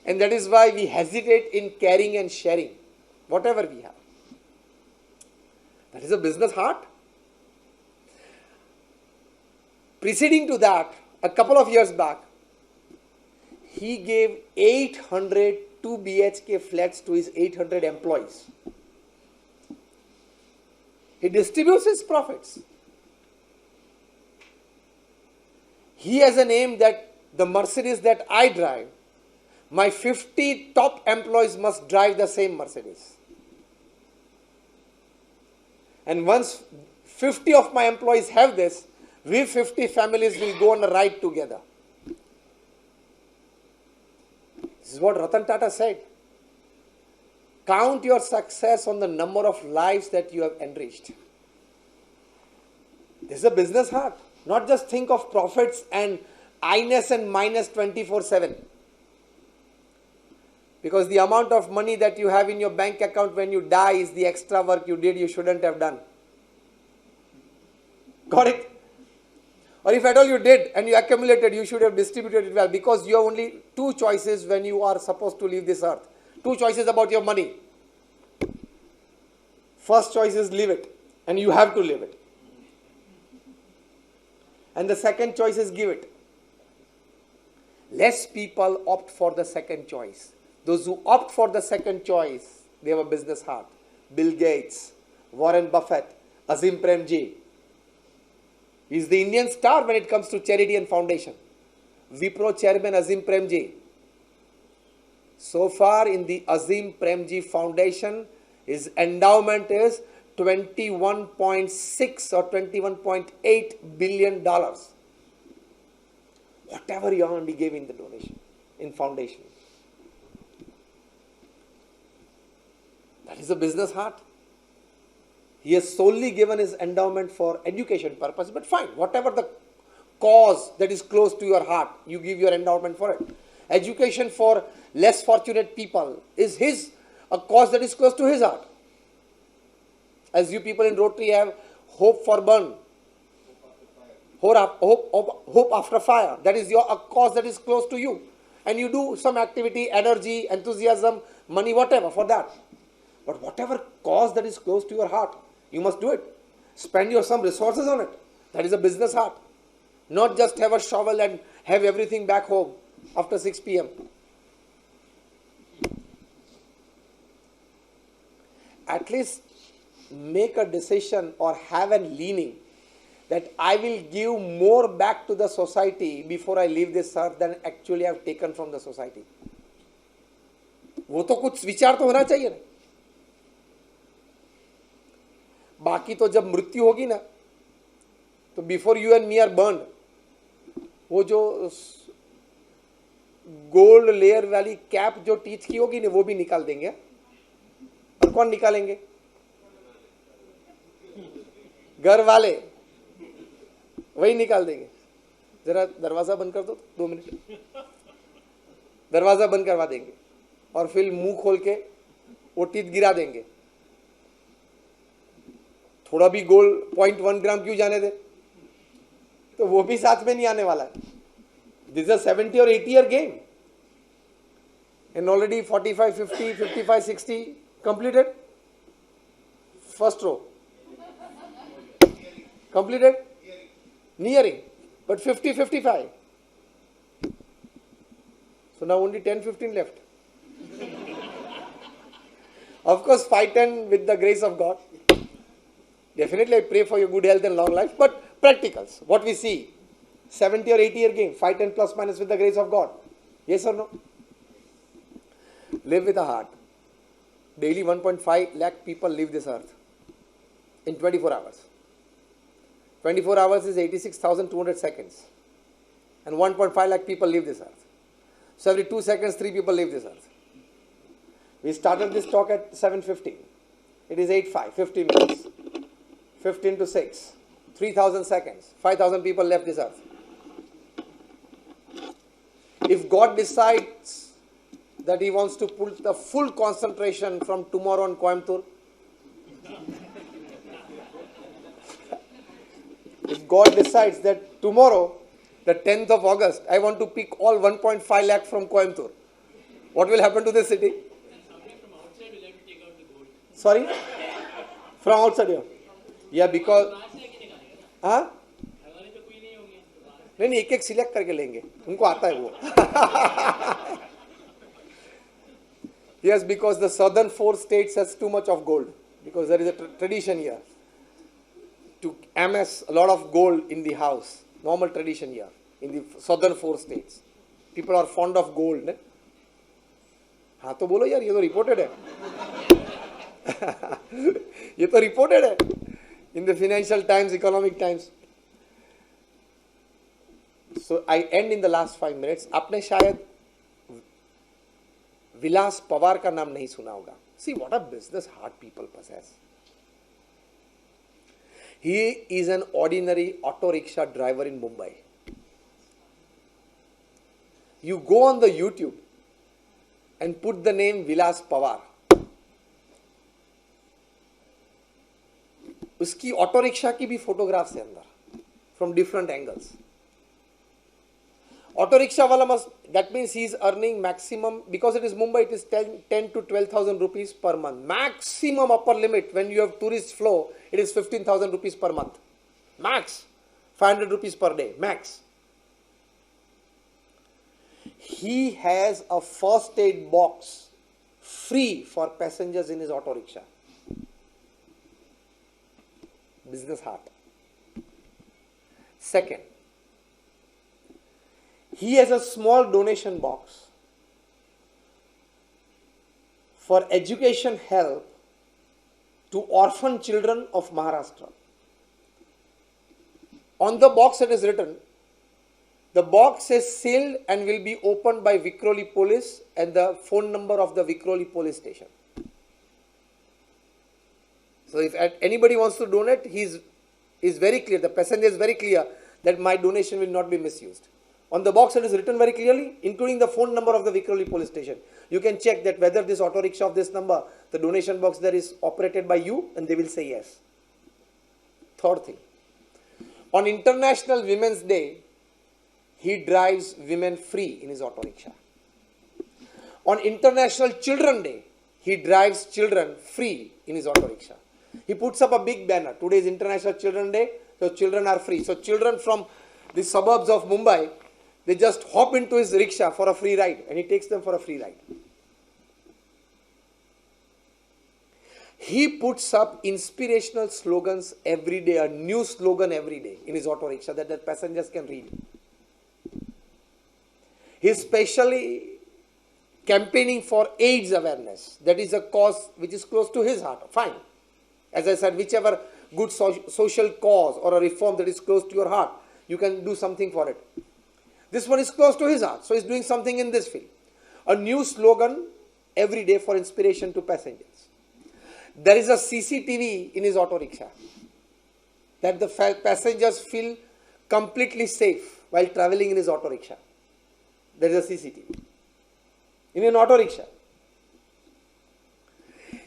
And that is why we hesitate in caring and sharing whatever we have. That is a business heart. Preceding to that, a couple of years back, he gave 800 2 BHK flats to his 800 employees. He distributes his profits. He has an aim that the Mercedes that I drive, my 50 top employees must drive the same Mercedes. And once 50 of my employees have this, we 50 families will go on a ride together. This is what Ratan Tata said. Count your success on the number of lives that you have enriched. This is a business heart. Not just think of profits and minus and minus 24/7. Because the amount of money that you have in your bank account when you die is the extra work you did you shouldn't have done. Got it? Or if at all you did and you accumulated, you should have distributed it well, because you have only 2 choices when you are supposed to leave this earth. 2 choices about your money. First choice is leave it, and you have to leave it. And the second choice is give it. Less people opt for the second choice. Those who opt for the second choice, they have a business heart. Bill Gates, Warren Buffett, Azim Premji. He is the Indian star when it comes to charity and foundation. Wipro chairman Azim Premji. So far in the Azim Premji Foundation, his endowment is $21.6 or $21.8 billion. Whatever he earned, he gave in the donation, in foundation. That is a business heart. He has solely given his endowment for education purpose, but fine, whatever the cause that is close to your heart, you give your endowment for it. Education for less fortunate people is a cause that is close to his heart. As you people in Rotary have Hope for Burn. hope after fire. That is a cause that is close to you. And you do some activity, energy, enthusiasm, money, whatever for that. But whatever cause that is close to your heart, you must do it. Spend some resources on it. That is a business heart. Not just have a shovel and have everything back home after 6 p.m. At least make a decision or have a leaning that I will give more back to the society before I leave this earth than actually I have taken from the society. वो तो कुछ विचार तो होना चाहिए ना. बाकी तो जब मृत्यु होगी ना, तो before you and me are burned, वो जो गोल्ड लेयर वाली कैप जो टीच की होगी ना, वो भी निकाल देंगे. और कौन निकालेंगे? घर वाले वही निकाल देंगे. जरा दरवाजा बंद कर दो, 2 मिनट. दरवाजा बंद करवा देंगे और फिर मुंह खोल के वो टीथ गिरा देंगे. थोड़ा भी गोल्ड 0.1 ग्राम क्यों जाने दे, तो वो भी साथ में नहीं आने वाला है. This is 70 or 80 year game and already 45, 50, 55, 60 completed. First row completed, nearing, but 50, 55. So now only 10, 15 left. Of course, 5, 10 with the grace of God. Definitely I pray for your good health and long life, but practicals, what we see, 70 or 80 year game, 5, 10 plus minus with the grace of God. Yes or no? Live with a heart. Daily 1.5 lakh people leave this earth in 24 hours. 24 hours is 86,200 seconds. And 1.5 lakh people leave this earth. So every 2 seconds, 3 people leave this earth. We started this talk at 7:15. It is 8:05, 50 minutes. 15 to 6. 3,000 seconds. 5,000 people left this earth. If God decides that He wants to put the full concentration from tomorrow on Coimbatore, if God decides that tomorrow, the 10th of August, I want to pick all 1.5 lakh from Coimbatore, what will happen to this city? From outside will have to take out the gold. Sorry? From outside here? Yeah, because... हाँ? नहीं, एक एक select करके लेंगे, उनको आता है वो. Yes, because the southern 4 states has too much of gold, because there is a tradition here to amass a lot of gold in the house. Normal tradition here in the southern 4 states. People are fond of gold. Ne? हाँ तो बोलो यार, ये तो reported है. ये तो reported है in the Financial Times, Economic Times. So I end in the last 5 minutes. आपने शायद विलास पवार का नाम नहीं सुना होगा. See what a business heart people possess. He is an ordinary auto rickshaw driver in Mumbai. You go on the YouTube and put the name Vilas Pawar. उसकी auto rickshaw की भी फोटोग्राफ्स है अंदर from different angles. Auto rickshaw wala must, that means he is earning maximum, because it is Mumbai, it is 10 to 12,000 rupees per month. Maximum upper limit when you have tourist flow, it is 15,000 rupees per month. Max. 500 rupees per day. Max. He has a first aid box free for passengers in his auto rickshaw. Business heart. Second, he has a small donation box for education help to orphan children of Maharashtra. On the box it is written, the box is sealed and will be opened by Vikhroli police and the phone number of the Vikhroli police station. So if anybody wants to donate, he is very clear, the passenger is very clear that my donation will not be misused. On the box it is written very clearly, including the phone number of the Vikhroli police station. You can check that whether this auto rickshaw of this number, the donation box there is operated by you, and they will say yes. Third thing, On International Women's Day, he drives women free in his auto rickshaw. On International Children Day, he drives children free in his auto rickshaw. He puts up a big banner. Today is International Children Day, so children are free. So children from the suburbs of Mumbai, they just hop into his rickshaw for a free ride, and he takes them for a free ride. He puts up inspirational slogans every day, a new slogan every day in his auto rickshaw that the passengers can read. He is specially campaigning for AIDS awareness. That is a cause which is close to his heart. Fine. As I said, whichever good social cause or a reform that is close to your heart, you can do something for it. This one is close to his heart, so he's doing something in this field. A new slogan every day for inspiration to passengers. There is a CCTV in his auto rickshaw that the passengers feel completely safe while traveling in his auto rickshaw. There is a CCTV in an auto rickshaw.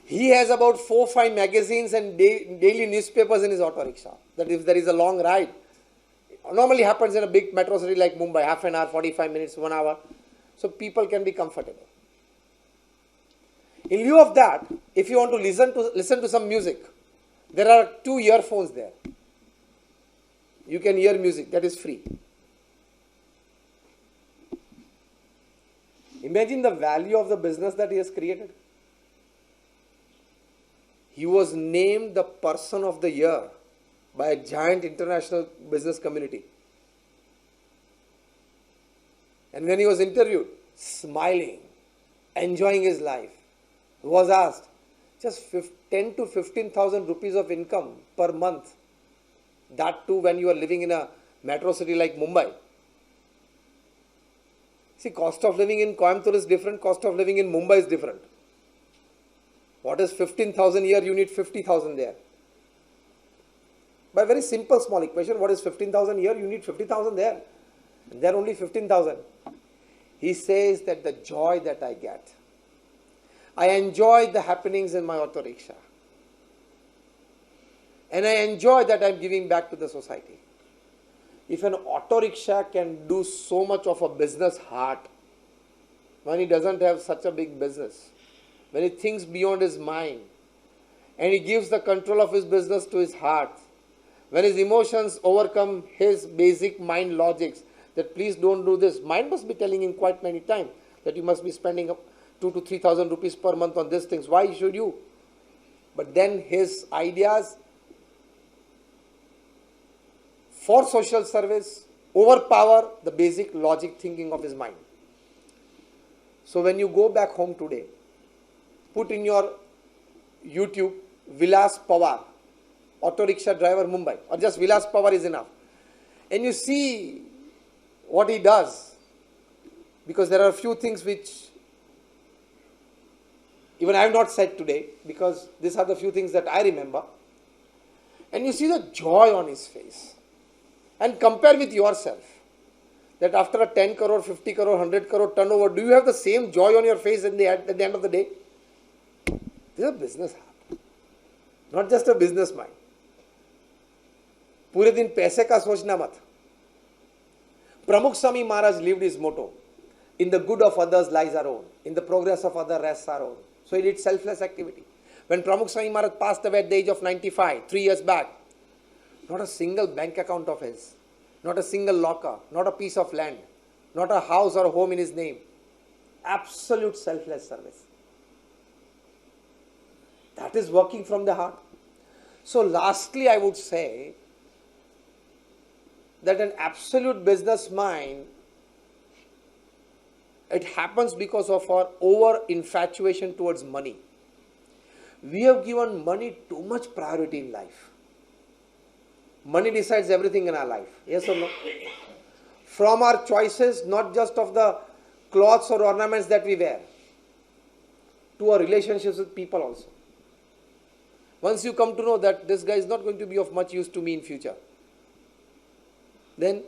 He has about 4 or 5 magazines and daily newspapers in his auto rickshaw. That if there is a long ride, normally happens in a big metro city like Mumbai, half an hour, 45 minutes, 1 hour. So people can be comfortable. In lieu of that, if you want to listen to some music, there are 2 earphones there. You can hear music, that is free. Imagine the value of the business that he has created. He was named the Person of the Year by a giant international business community. And when he was interviewed, smiling, enjoying his life, he was asked, just 10 to 15,000 rupees of income per month. That too when you are living in a metro city like Mumbai. See, cost of living in Coimbatore is different, cost of living in Mumbai is different. What is 15,000 here? You need 50,000 there. By very simple small equation, what is 15,000 here? You need 50,000 there. And there only 15,000. He says that the joy that I get, I enjoy the happenings in my auto rickshaw. And I enjoy that I'm giving back to the society. If an auto rickshaw can do so much of a business heart, when he doesn't have such a big business, when he thinks beyond his mind, and he gives the control of his business to his heart, when his emotions overcome his basic mind logics, that please don't do this, mind must be telling him quite many times that you must be spending 2,000 to 3,000 rupees per month on these things. Why should you? But then his ideas for social service overpower the basic logic thinking of his mind. So when you go back home today, put in your YouTube Vilas Pawar, auto rickshaw driver Mumbai, or just Vilas Pawar is enough. And you see what he does, because there are a few things which even I have not said today, because these are the few things that I remember. And you see the joy on his face. And compare with yourself, that after a 10 crore, 50 crore, 100 crore turnover, do you have the same joy on your face at the end of the day? This is a business heart, not just a business mind. पूरे दिन पैसे का सोचना मत. Pramukh Swami Maharaj lived his motto, in the good of others lies our own, in the progress of others rests our own. So he did selfless activity. When Pramukh Swami Maharaj passed away at the age of 95, 3 years back, not a single bank account of his, not a single locker, not a piece of land, not a house or a home in his name. Absolute selfless service. That is working from the heart. So lastly, I would say that an absolute business mind, it happens because of our over infatuation towards money. We have given money too much priority in life. Money decides everything in our life. Yes or no? From our choices, not just of the clothes or ornaments that we wear, to our relationships with people also. Once you come to know that this guy is not going to be of much use to me in future, then,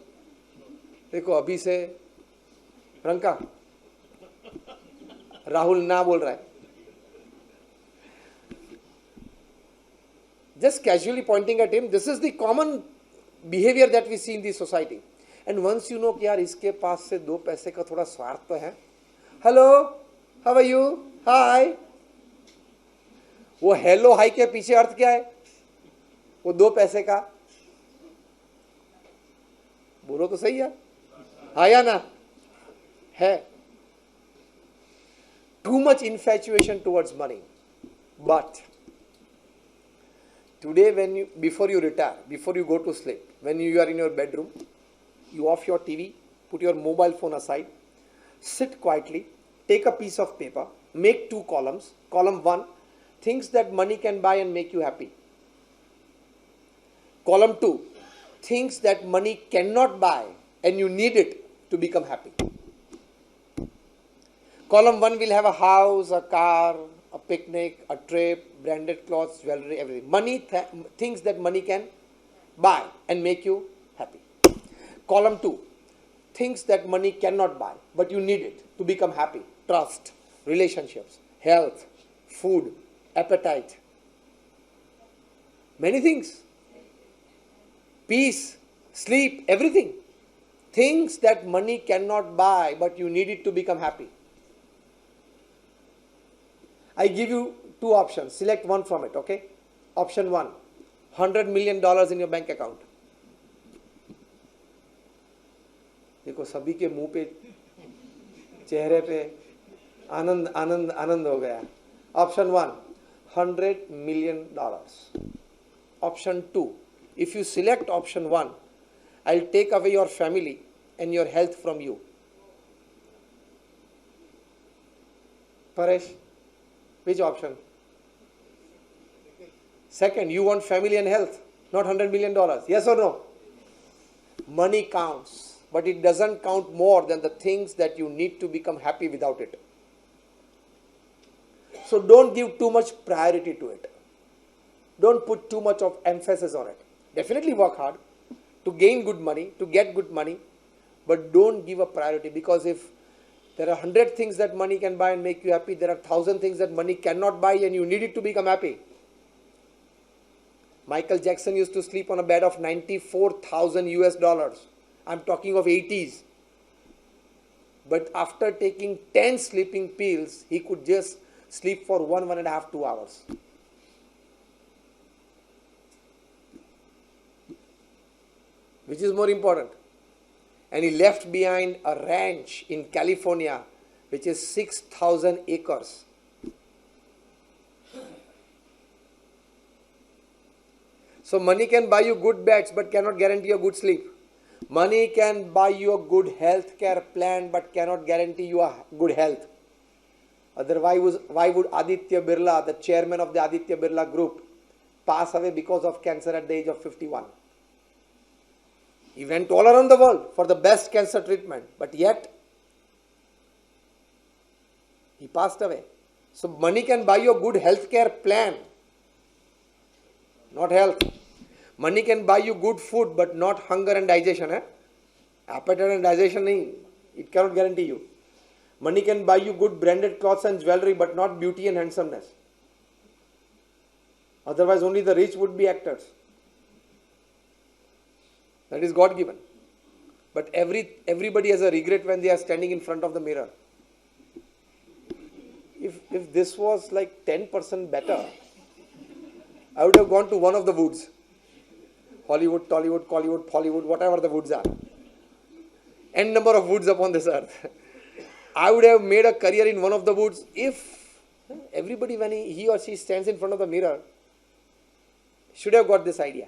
देखो अभी से रंका राहुल ना बोल रहा है. Just casually pointing at him, this is the common behavior that we see in this society. And once you know कि यार इसके पास से 2 पैसे का थोड़ा स्वार्थ तो है, हेलो, हाउ आर यू, हाय, वो हेलो हाय के पीछे अर्थ क्या है? वो 2 पैसे का, बोलो तो सही है, हाँ या ना है. Too much infatuation towards money. But today, before you retire, before you go to sleep, when you are in your bedroom, you off your TV, put your mobile phone aside, sit quietly, take a piece of paper, make 2 columns. Column 1, things that money can buy and make you happy. Column 2, things that money cannot buy and you need it to become happy. Column 1 will have a house, a car, a picnic, a trip, branded clothes, jewelry, everything. Things that money can buy and make you happy. Column 2, things that money cannot buy, but you need it to become happy. Trust, relationships, health, food, appetite. Many things. Peace, sleep, everything. Things that money cannot buy, but you need it to become happy. I give you 2 options. Select one from it, okay? Option 1, $100 million in your bank account. देखो सभी के मुंह पे, चेहरे पे आनंद आनंद आनंद हो गया. Option 1, $100 million. Option 2, if you select option 1, I'll take away your family and your health from you. Paresh, which option? Second, you want family and health, not $100 million. Yes or no? Money counts, but it doesn't count more than the things that you need to become happy without it. So don't give too much priority to it. Don't put too much of emphasis on it. Definitely work hard to gain good money, to get good money, but don't give a priority, because if there are 100 things that money can buy and make you happy, there are 1,000 things that money cannot buy and you need it to become happy. Michael Jackson used to sleep on a bed of 94,000 US dollars. I'm talking of 80s. But after taking 10 sleeping pills, he could just sleep for 1.5, 2 hours. Which is more important? And he left behind a ranch in California, which is 6,000 acres. So money can buy you good beds, but cannot guarantee a good sleep. Money can buy you a good health care plan, but cannot guarantee you a good health. Otherwise, why would Aditya Birla, the chairman of the Aditya Birla Group, pass away because of cancer at the age of 51? He went all around the world for the best cancer treatment, but yet he passed away. So money can buy you a good health care plan, not health. Money can buy you good food, but not hunger and digestion. Appetite and digestion, it cannot guarantee you. Money can buy you good branded clothes and jewelry, but not beauty and handsomeness. Otherwise, only the rich would be actors. That is God given. But everybody has a regret when they are standing in front of the mirror. If this was like 10% better, I would have gone to one of the woods. Hollywood, Tollywood, Collywood, Pollywood, whatever the woods are. N number of woods upon this earth. I would have made a career in one of the woods if everybody, when he or she stands in front of the mirror, should have got this idea.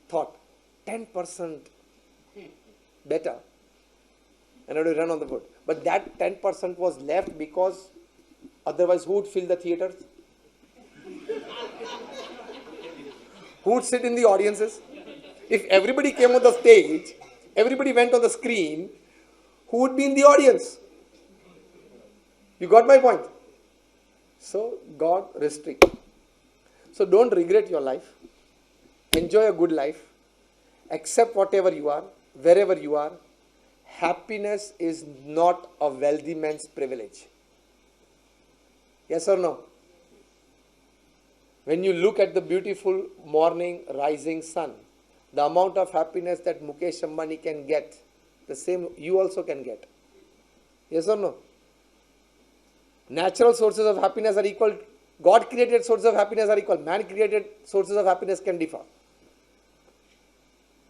Thought, 10% better, and I would have run on the wood. But that 10% was left because otherwise who would fill the theaters? Who would sit in the audiences? If everybody came on the stage, everybody went on the screen, who would be in the audience? You got my point? So God restricts. So don't regret your life. Enjoy a good life. Accept whatever you are, wherever you are. Happiness is not a wealthy man's privilege. Yes or no? When you look at the beautiful morning rising sun, The amount of happiness that Mukesh Ambani can get, the same you also can get. Yes or no? Natural sources of happiness are equal. God created sources of happiness are equal. Man created sources of happiness can differ.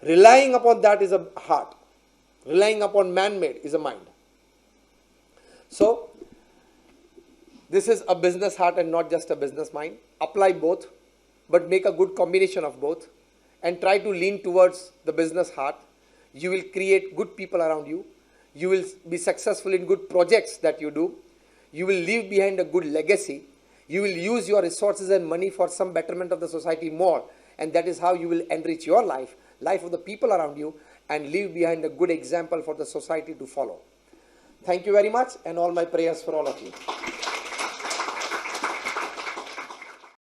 Relying upon that is a heart. Relying upon man-made is a mind. So, this is a business heart and not just a business mind. Apply both, but make a good combination of both and try to lean towards the business heart. You will create good people around you. You will be successful in good projects that you do. You will leave behind a good legacy. You will use your resources and money for some betterment of the society more, and that is how you will enrich your life, life of the people around you, and leave behind a good example for the society to follow. Thank you very much, and all my prayers for all of you.